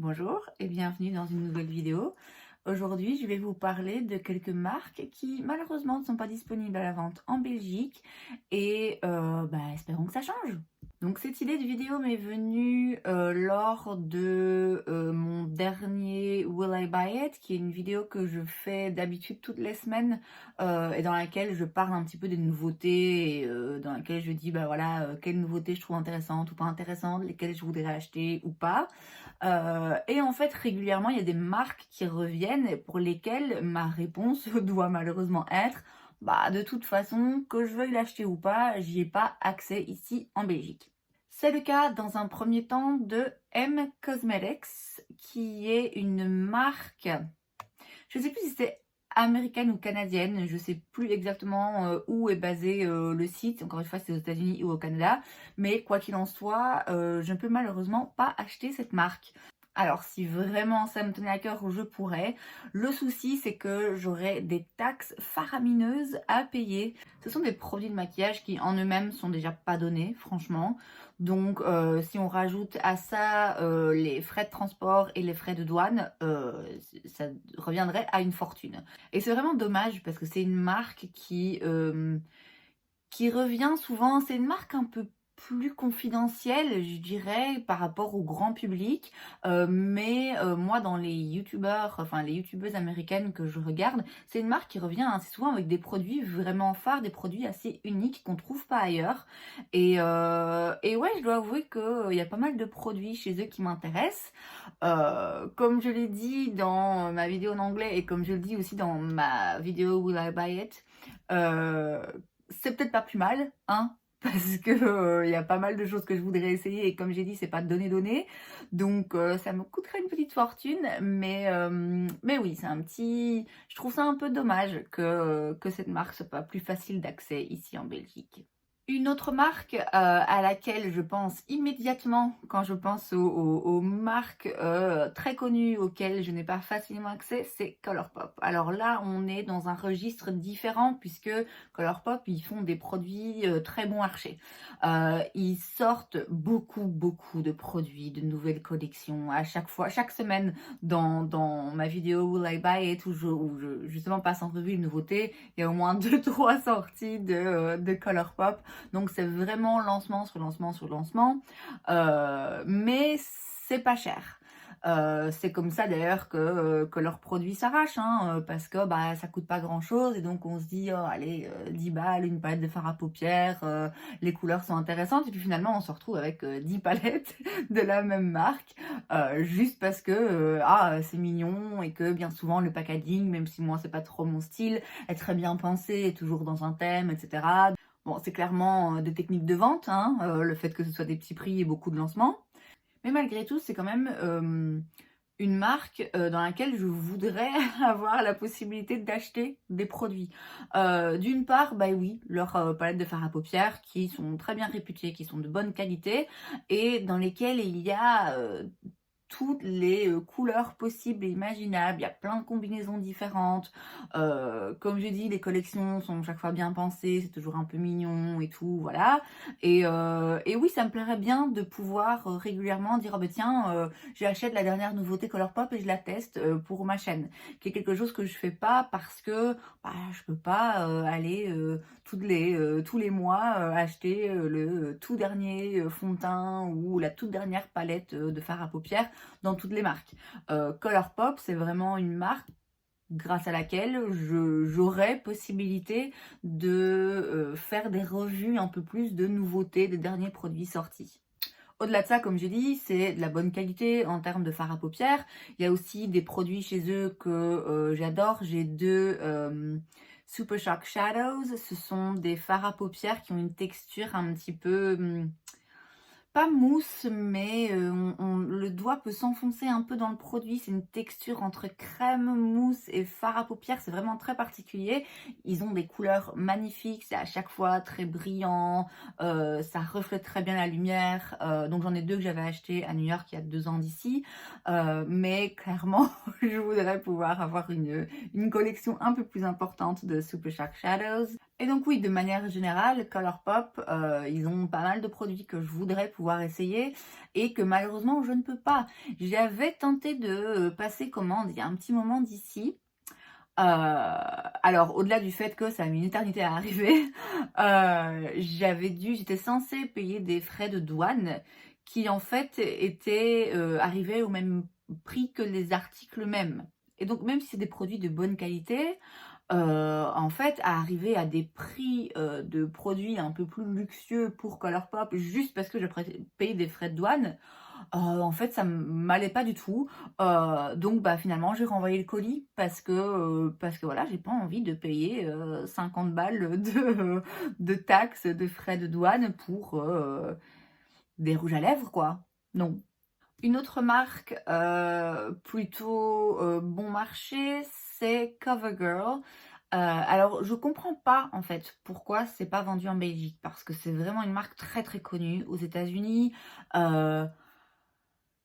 Bonjour et bienvenue dans une nouvelle vidéo. Aujourd'hui, je vais vous parler de quelques marques qui malheureusement ne sont pas disponibles à la vente en Belgique et espérons que ça change. Donc cette idée de vidéo m'est venue lors de mon dernier Will I Buy It, qui est une vidéo que je fais d'habitude toutes les semaines et dans laquelle je parle un petit peu des nouveautés et dans laquelle je dis quelles nouveautés je trouve intéressantes ou pas intéressantes, lesquelles je voudrais acheter ou pas. Et en fait, régulièrement, il y a des marques qui reviennent et pour lesquelles ma réponse doit malheureusement être de toute façon, que je veuille l'acheter ou pas, j'y ai pas accès ici en Belgique. C'est le cas dans un premier temps de M Cosmetics, qui est une marque, je ne sais plus si c'est américaine ou canadienne, je ne sais plus exactement où est basé le site, encore une fois c'est aux États-Unis ou au Canada, mais quoi qu'il en soit, je ne peux malheureusement pas acheter cette marque. Alors si vraiment ça me tenait à cœur, je pourrais. Le souci c'est que j'aurais des taxes faramineuses à payer. Ce sont des produits de maquillage qui en eux-mêmes sont déjà pas donnés, franchement. Donc si on rajoute à ça les frais de transport et les frais de douane, ça reviendrait à une fortune. Et c'est vraiment dommage parce que c'est une marque qui revient souvent. C'est une marque un peu plus confidentielle, je dirais, par rapport au grand public. Moi, dans les youtubeurs, enfin les youtubeuses américaines que je regarde, c'est une marque qui revient assez souvent avec des produits vraiment phares, des produits assez uniques qu'on trouve pas ailleurs. Et ouais, je dois avouer qu'il y a pas mal de produits chez eux qui m'intéressent. Comme je l'ai dit dans ma vidéo en anglais et comme je le dis aussi dans ma vidéo Will I Buy It, euh, c'est peut-être pas plus mal, hein, parce que il y a pas mal de choses que je voudrais essayer et comme j'ai dit, c'est pas donné. Donc ça me coûterait une petite fortune, mais oui, je trouve ça un peu dommage que cette marque soit pas plus facile d'accès ici en Belgique. Une autre marque à laquelle je pense immédiatement quand je pense aux marques très connues auxquelles je n'ai pas facilement accès, c'est Colourpop. Alors là, on est dans un registre différent puisque Colourpop, ils font des produits très bon marché. Ils sortent beaucoup de produits, de nouvelles collections à chaque fois, chaque semaine dans ma vidéo Will I Buy It où je justement passe en revue une nouveauté, il y a au moins 2-3 sorties de Colourpop. Donc c'est vraiment lancement sur lancement sur lancement. Mais c'est pas cher. C'est comme ça d'ailleurs que leurs produits s'arrachent, hein, parce que ça coûte pas grand chose et donc on se dit oh allez 10 balles une palette de fard à paupières, les couleurs sont intéressantes et puis finalement on se retrouve avec 10 palettes de la même marque juste parce que c'est mignon et que bien souvent le packaging, même si moi c'est pas trop mon style, est très bien pensé, est toujours dans un thème, etc. Bon, c'est clairement des techniques de vente, hein, le fait que ce soit des petits prix et beaucoup de lancements. Mais malgré tout, c'est quand même une marque dans laquelle je voudrais avoir la possibilité d'acheter des produits. D'une part, bah oui, leurs palettes de fard à paupières qui sont très bien réputées, qui sont de bonne qualité et dans lesquelles il y a toutes les couleurs possibles et imaginables. Il y a plein de combinaisons différentes. Comme je dis, les collections sont chaque fois bien pensées, c'est toujours un peu mignon et tout, voilà. Et oui, ça me plairait bien de pouvoir régulièrement dire, oh, bah, tiens, j'achète la dernière nouveauté Colourpop et je la teste pour ma chaîne. Qui est quelque chose que je fais pas parce que je peux pas aller tous les mois acheter le tout dernier fond de teint ou la toute dernière palette de fard à paupières dans toutes les marques. Colourpop, c'est vraiment une marque grâce à laquelle j'aurais possibilité de faire des revues un peu plus de nouveautés des derniers produits sortis. Au-delà de ça, comme j'ai dit, c'est de la bonne qualité en termes de fard à paupières. Il y a aussi des produits chez eux que j'adore. J'ai deux Super Shock Shadows. Ce sont des fards à paupières qui ont une texture un petit peu pas mousse, mais le doigt peut s'enfoncer un peu dans le produit. C'est une texture entre crème, mousse et fard à paupières. C'est vraiment très particulier. Ils ont des couleurs magnifiques. C'est à chaque fois très brillant. Ça reflète très bien la lumière. Donc j'en ai deux que j'avais acheté à New York il y a 2 ans d'ici. Mais clairement, je voudrais pouvoir avoir une collection un peu plus importante de Super Shark Shadows. Et donc oui, de manière générale, Colourpop, ils ont pas mal de produits que je voudrais pouvoir essayer et que malheureusement je ne peux pas. J'avais tenté de, passer commande il y a un petit moment d'ici. Alors au-delà du fait que ça a mis une éternité à arriver, j'étais censée payer des frais de douane qui en fait étaient, arrivés au même prix que les articles mêmes. Et donc même si c'est des produits de bonne qualité, en fait, à arriver à des prix, de produits un peu plus luxueux pour Colourpop juste parce que je payer des frais de douane, en fait, ça m'allait pas du tout. Donc bah, finalement, j'ai renvoyé le colis parce que voilà, j'ai pas envie de payer, 50 balles de taxes, de frais de douane pour, des rouges à lèvres, quoi. Non. Une autre marque, plutôt, bon marché, c'est CoverGirl. Alors je comprends pas en fait pourquoi c'est pas vendu en Belgique, parce que c'est vraiment une marque très, très connue aux États-Unis, heu,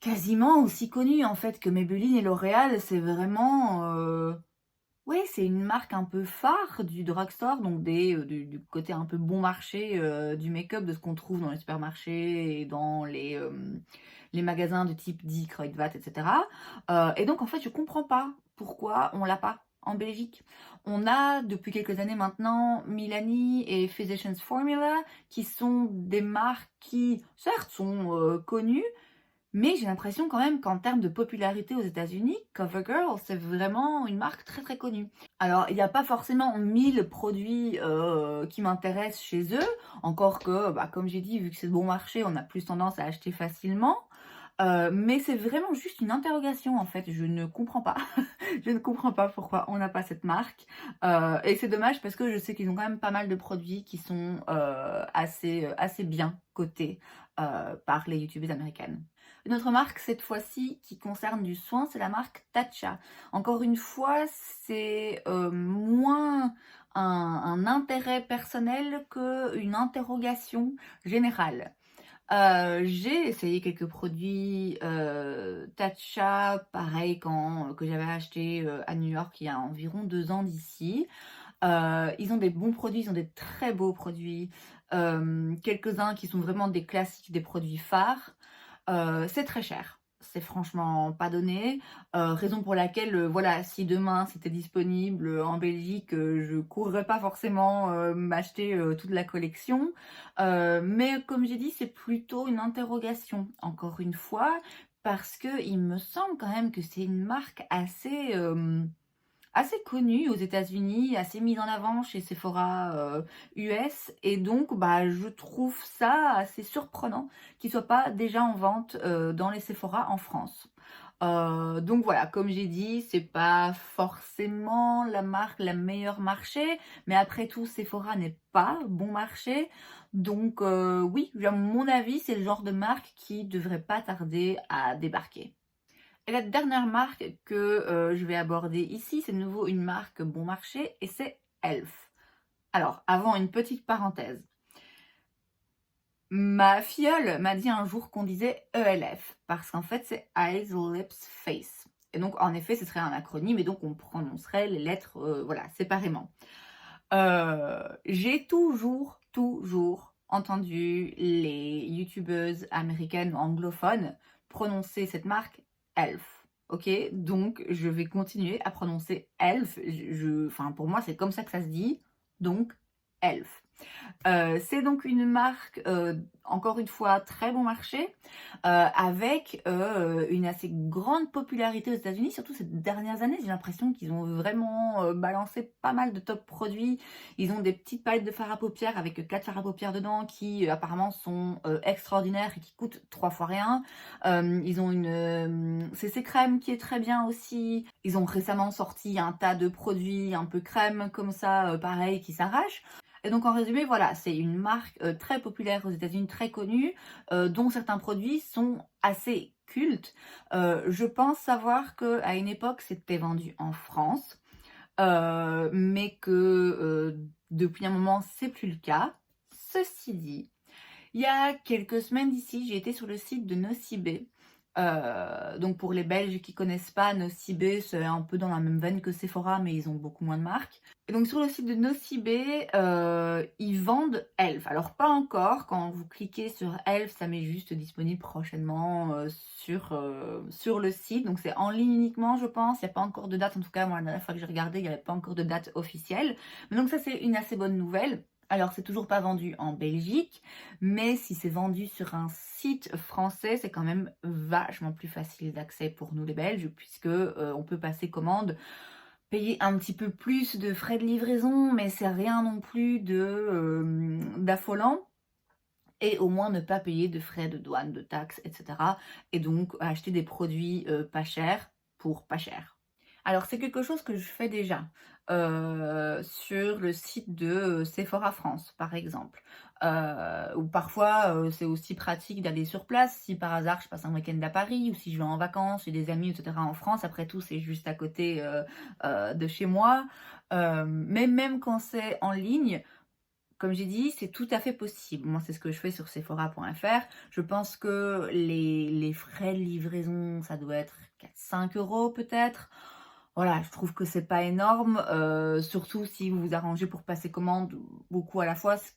quasiment aussi connue en fait que Maybelline et L'Oréal. C'est vraiment, oui, c'est une marque un peu phare du drugstore, donc du côté un peu bon marché, du make-up, de ce qu'on trouve dans les supermarchés et dans les magasins de type Dick, Kruidvat, et cetera. Et donc en fait, je comprends pas pourquoi on l'a pas en Belgique. On a depuis quelques années maintenant Milani et Physicians Formula qui sont des marques qui certes sont, connues, mais j'ai l'impression quand même qu'en termes de popularité aux États-Unis, CoverGirl, c'est vraiment une marque très, très connue. Alors, il y a pas forcément 1000 produits, qui m'intéressent chez eux, encore que, bah, comme j'ai dit, vu que c'est bon marché, on a plus tendance à acheter facilement. Mais c'est vraiment juste une interrogation, en fait, je ne comprends pas. Je ne comprends pas pourquoi on n'a pas cette marque, et c'est dommage parce que je sais qu'ils ont quand même pas mal de produits qui sont, assez bien cotés, par les youtubeuses américaines. Une autre marque, cette fois-ci, qui concerne du soin, c'est la marque Tatcha. Encore une fois, c'est, moins un intérêt personnel qu'une interrogation générale. J'ai essayé quelques produits, Tatcha, pareil que j'avais acheté, à New York il y a environ 2 ans d'ici. Ils ont des bons produits, ils ont des très beaux produits, quelques-uns qui sont vraiment des classiques, des produits phares. C'est très cher. C'est franchement pas donné, raison pour laquelle, voilà, si demain c'était disponible, en Belgique, je courrais pas forcément, m'acheter, toute la collection. Mais comme j'ai dit, c'est plutôt une interrogation, encore une fois, parce qu'il me semble quand même que c'est une marque assez connue aux États-Unis, assez mise en avant chez Sephora, US, et donc bah, je trouve ça assez surprenant qu'il soit pas déjà en vente, dans les Sephora en France. Donc voilà, comme j'ai dit, c'est pas forcément la marque la meilleure marché, mais après tout, Sephora n'est pas bon marché. Donc oui, à mon avis, c'est le genre de marque qui devrait pas tarder à débarquer. Et la dernière marque que, je vais aborder ici, c'est de nouveau une marque bon marché et c'est Elf. Alors, avant une petite parenthèse. Ma filleule m'a dit un jour qu'on disait ELF parce qu'en fait, c'est Eyes, Lips, Face. Et donc, en effet, ce serait un acronyme et donc on prononcerait les lettres, voilà, séparément. J'ai toujours entendu les youtubeuses américaines anglophones prononcer cette marque Elf. OK? Donc je vais continuer à prononcer Elf. Enfin, pour moi, c'est comme ça que ça se dit, donc Elf. C'est donc une marque, encore une fois, très bon marché, avec, une assez grande popularité aux États-Unis, surtout ces dernières années. J'ai l'impression qu'ils ont vraiment, balancé pas mal de top produits. Ils ont des petites palettes de fard à paupières avec 4 fards à paupières dedans qui, apparemment sont, extraordinaires et qui coûtent 3 fois rien. Ils ont une, CC crème qui est très bien aussi. Ils ont récemment sorti un tas de produits un peu crème comme ça, pareil, qui s'arrachent. Et donc en résumé, voilà, c'est une marque, très populaire aux États-Unis, très connue, dont certains produits sont assez cultes. Je pense savoir qu'à une époque, c'était vendu en France, mais que, depuis un moment, c'est plus le cas. Ceci dit, il y a quelques semaines d'ici, j'ai été sur le site de Nocibé Donc pour les Belges qui connaissent pas, Nocibé, c'est un peu dans la même veine que Sephora, mais ils ont beaucoup moins de marques. Et donc sur le site de Nocibé, ils vendent Elf. Alors pas encore, quand vous cliquez sur Elf, ça met juste disponible prochainement sur le site. Donc c'est en ligne uniquement, je pense. Il n'y a pas encore de date. En tout cas, moi, la dernière fois que j'ai regardé, il n'y avait pas encore de date officielle. Mais donc ça, c'est une assez bonne nouvelle. Alors, c'est toujours pas vendu en Belgique, mais si c'est vendu sur un site français, c'est quand même vachement plus facile d'accès pour nous les Belges, puisque on peut passer commande, payer un petit peu plus de frais de livraison, mais c'est rien non plus d'affolant. Et au moins ne pas payer de frais de douane, de taxes, etc. Et donc acheter des produits pas chers pour pas cher. Alors c'est quelque chose que je fais déjà sur le site de Sephora France, par exemple. Ou parfois, c'est aussi pratique d'aller sur place si par hasard je passe un week-end à Paris ou si je vais en vacances, j'ai des amis, etc. en France. Après tout, c'est juste à côté de chez moi. Mais même quand c'est en ligne, comme j'ai dit, c'est tout à fait possible. Moi, c'est ce que je fais sur Sephora.fr. Je pense que les frais de livraison, ça doit être 4-5 € peut-être. Voilà, je trouve que c'est pas énorme, surtout si vous vous arrangez pour passer commande beaucoup à la fois, ce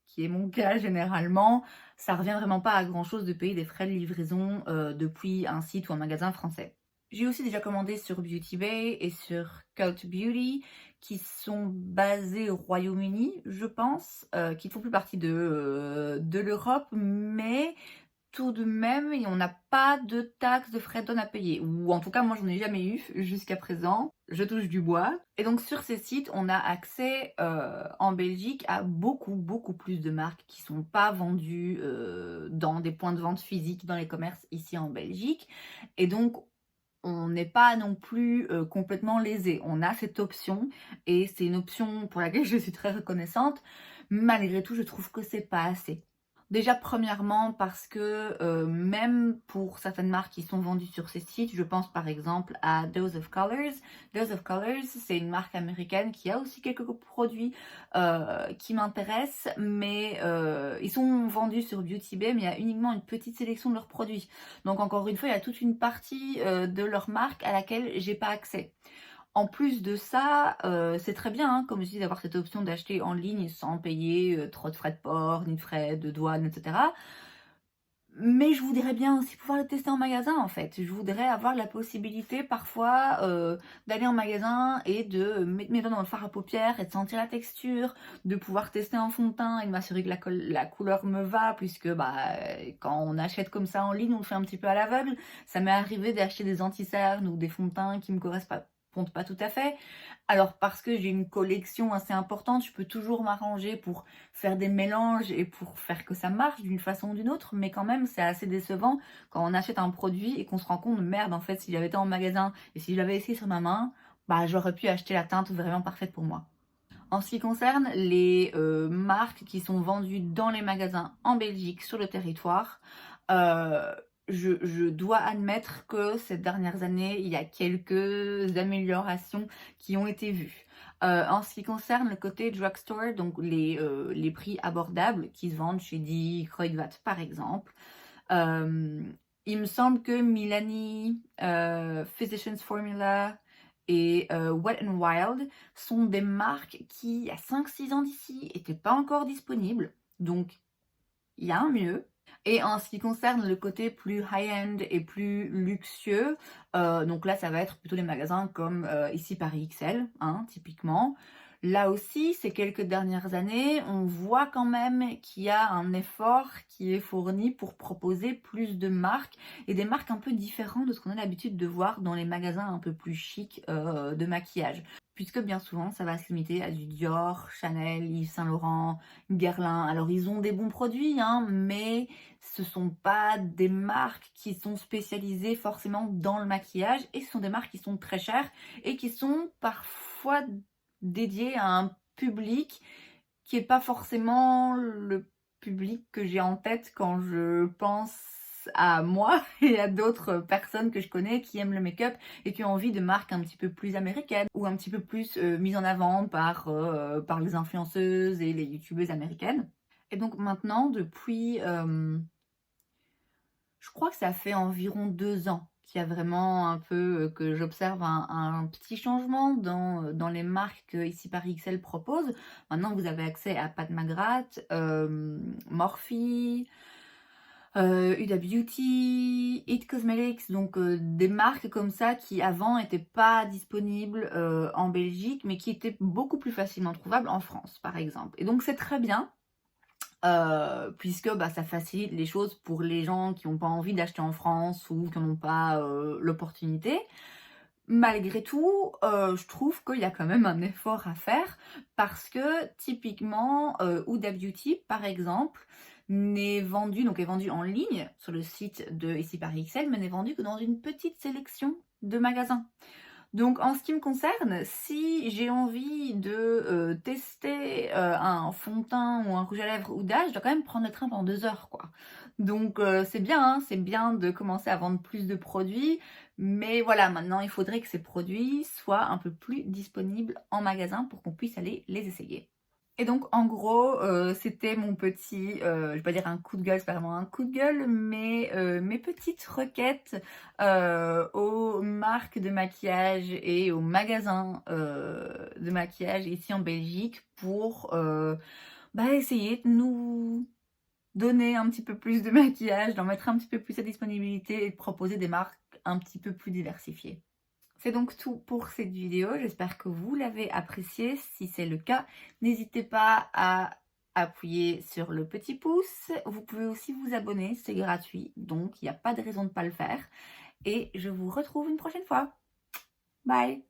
qui est mon cas généralement. Ça revient vraiment pas à grand-chose de payer des frais de livraison depuis un site ou un magasin français. J'ai aussi déjà commandé sur Beauty Bay et sur Cult Beauty, qui sont basés au Royaume-Uni, je pense, qui ne font plus partie de l'Europe, mais tout de même, on n'a pas de taxes, de frais de douane à payer. Ou en tout cas, moi, j'en ai jamais eu jusqu'à présent. Je touche du bois. Et donc, sur ces sites, on a accès en Belgique à beaucoup, beaucoup plus de marques qui sont pas vendues dans des points de vente physiques, dans les commerces ici en Belgique. Et donc, on n'est pas non plus complètement lésé. On a cette option et c'est une option pour laquelle je suis très reconnaissante. Malgré tout, je trouve que c'est pas assez. Déjà, premièrement, parce que même pour certaines marques qui sont vendues sur ces sites, je pense par exemple à Dose of Colors. Dose of Colors, c'est une marque américaine qui a aussi quelques produits qui m'intéressent, mais ils sont vendus sur Beauty Bay, mais il y a uniquement une petite sélection de leurs produits. Donc encore une fois, il y a toute une partie de leur marque à laquelle j'ai pas accès. En plus de ça, c'est très bien, hein, comme je dis, d'avoir cette option d'acheter en ligne sans payer trop de frais de port, ni de frais de douane, etc. Mais je voudrais bien aussi pouvoir le tester en magasin, en fait. Je voudrais avoir la possibilité parfois d'aller en magasin et de mettre mes doigts dans le fard à paupières et de sentir la texture, de pouvoir tester un fond de teint et de m'assurer que la couleur me va, puisque quand on achète comme ça en ligne, on le fait un petit peu à l'aveugle. Ça m'est arrivé d'acheter des anti-cernes ou des fonds de teint qui me correspondent pas tout à fait. Alors parce que j'ai une collection assez importante, je peux toujours m'arranger pour faire des mélanges et pour faire que ça marche d'une façon ou d'une autre, mais quand même c'est assez décevant quand on achète un produit et qu'on se rend compte, merde, en fait, si j'avais été en magasin et si je l'avais essayé sur ma main, j'aurais pu acheter la teinte vraiment parfaite pour moi. En ce qui concerne les marques qui sont vendues dans les magasins en Belgique sur le territoire, euh, je dois admettre que ces dernières années, il y a quelques améliorations qui ont été vues. En ce qui concerne le côté drugstore, donc les prix abordables qui se vendent chez Die Kruidvat par exemple, euh, il me semble que Milani, Physicians Formula et Wet n Wild sont des marques qui, il y a 5-6 ans d'ici, n'étaient pas encore disponibles. Donc, il y a un mieux. Et en ce qui concerne le côté plus high-end et plus luxueux, donc là, ça va être plutôt les magasins comme ici Paris XL, hein, typiquement. Là aussi, ces quelques dernières années, on voit quand même qu'il y a un effort qui est fourni pour proposer plus de marques et des marques un peu différentes de ce qu'on a l'habitude de voir dans les magasins un peu plus chics de maquillage. Puisque bien souvent, ça va se limiter à du Dior, Chanel, Yves Saint Laurent, Guerlain. Alors, ils ont des bons produits, hein, mais ce sont pas des marques qui sont spécialisées forcément dans le maquillage et ce sont des marques qui sont très chères et qui sont parfois dédiées à un public qui est pas forcément le public que j'ai en tête quand je pense à moi et à d'autres personnes que je connais qui aiment le make-up et qui ont envie de marques un petit peu plus américaines ou un petit peu plus mises en avant par les influenceuses et les youtubeuses américaines. Et donc maintenant, depuis Je crois que ça fait environ 2 ans qu'il y a vraiment un peu, que j'observe un petit changement dans les marques que Ici Paris XL propose. Maintenant, vous avez accès à Pat McGrath, Morphe, Huda Beauty, It Cosmetics, donc des marques comme ça qui avant étaient pas disponibles, en Belgique, mais qui étaient beaucoup plus facilement trouvables en France, par exemple. Et donc c'est très bien, puisque, bah, ça facilite les choses pour les gens qui ont pas envie d'acheter en France ou qui n'ont pas, l'opportunité. Malgré tout, je trouve qu'il y a quand même un effort à faire parce que typiquement, Huda Beauty, par exemple, est vendu en ligne sur le site de Ici Paris XL, mais n'est vendu que dans une petite sélection de magasins. Donc en ce qui me concerne, si j'ai envie de, tester, un fond de teint ou un rouge à lèvres Huda, je dois quand même prendre le train pendant 2 heures, quoi. Donc c'est bien, hein, c'est bien de commencer à vendre plus de produits, mais voilà, maintenant il faudrait que ces produits soient un peu plus disponibles en magasin pour qu'on puisse aller les essayer. Et donc en gros, c'était mon petit, je vais pas dire un coup de gueule, c'est pas vraiment un coup de gueule, mais mes petites requêtes, aux marques de maquillage et aux magasins, de maquillage ici en Belgique pour, bah, essayer de nous donner un petit peu plus de maquillage, d'en mettre un petit peu plus à disponibilité et de proposer des marques un petit peu plus diversifiées. C'est donc tout pour cette vidéo, j'espère que vous l'avez appréciée. Si c'est le cas, n'hésitez pas à appuyer sur le petit pouce. Vous pouvez aussi vous abonner, c'est gratuit, donc il n'y a pas de raison de ne pas le faire. Et je vous retrouve une prochaine fois. Bye!